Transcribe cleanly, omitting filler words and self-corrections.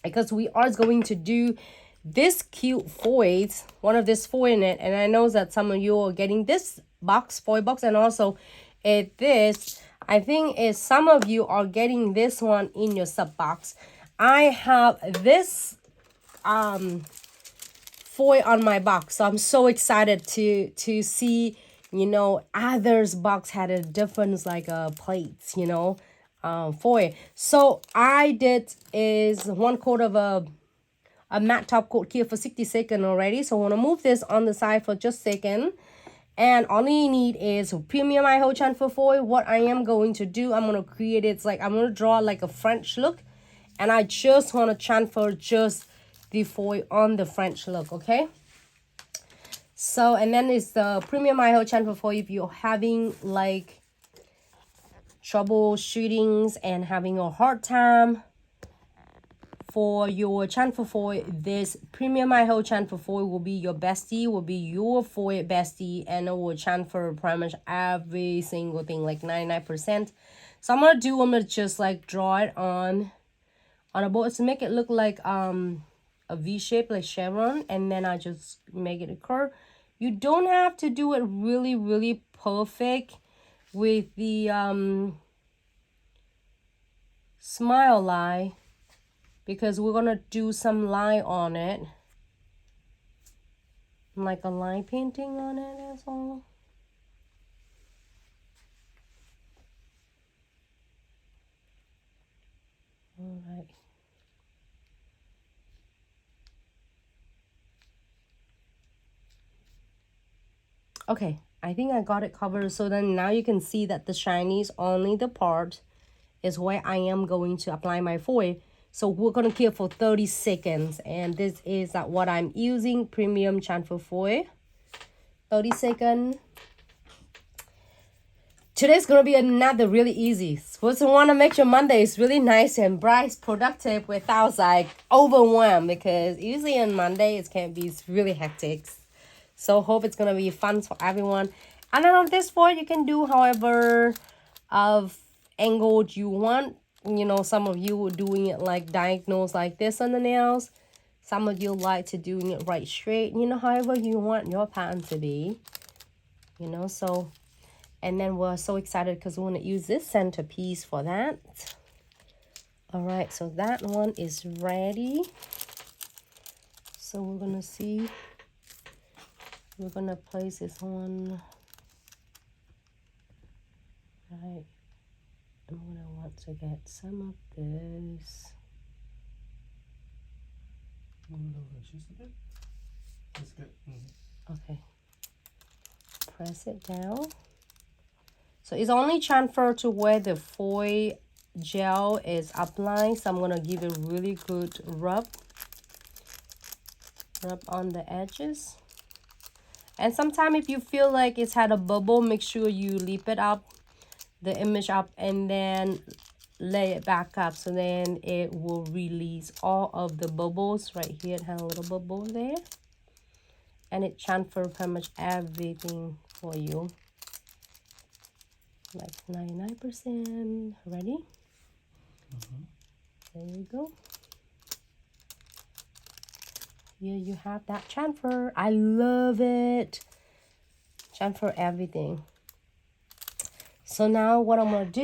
because we are going to do this cute foils, one of this foil in it. And I know that some of you are getting this foil box, and also this, I think is some of you are getting this one in your sub box. I have this foil on my box, so I'm so excited to see, you know, others box had a different like plates, you know, foil. So I did is 1/4 of a matte top coat here for 60 seconds already. So I want to move this on the side for just a second. And all you need is premium IHO transfer foil. What I am going to do, I'm going to create it's like I'm going to draw like a French look, and I just want to transfer just the foil on the French look, okay? So, and then it's the premium IHO transfer foil if you're having like troubleshootings and having a hard time for your transfer foil, this premium IHO transfer foil will be your bestie, will be your foil bestie, and it will transfer pretty much every single thing, like 99%. So I'm gonna just like draw it on a board to make it look like a V shape, like chevron, and then I just make it a curve. You don't have to do it really perfect with the smile line, because we're gonna do some line on it, like a line painting on it, that's all. All right. Okay, I think I got it covered. So then now you can see that the shiny is only the part is where I am going to apply my foil. So we're going to keep for 30 seconds. And this is what I'm using, premium transfer foil. 30 seconds. Today's going to be another really easy. Supposed to want to make your Mondays really nice and bright, productive without like overwhelmed. Because usually on Monday it can be really hectic. So hope it's going to be fun for everyone. And then on this foil you can do however of angled you want. You know, some of you are doing it like diagonals like this on the nails. Some of you like to doing it right straight. You know, however you want your pattern to be. You know, so, and then we're so excited because we want to use this centerpiece for that. All right, so that one is ready. So we're going to see. We're going to place this one. Right. I'm going to want to get some of this. That's good. Okay. Press it down. So it's only transferred to where the foil gel is applied. So I'm going to give it a really good rub. Rub on the edges. And sometimes if you feel like it's had a bubble, make sure you leap it up, the image up, and then lay it back up. So then it will release all of the bubbles. Right here it has a little bubble there. And it transfers pretty much everything for you. Like 99%. Ready? There you go. Here you have that transfer. I love it. Transfer everything. So now what I'm going to do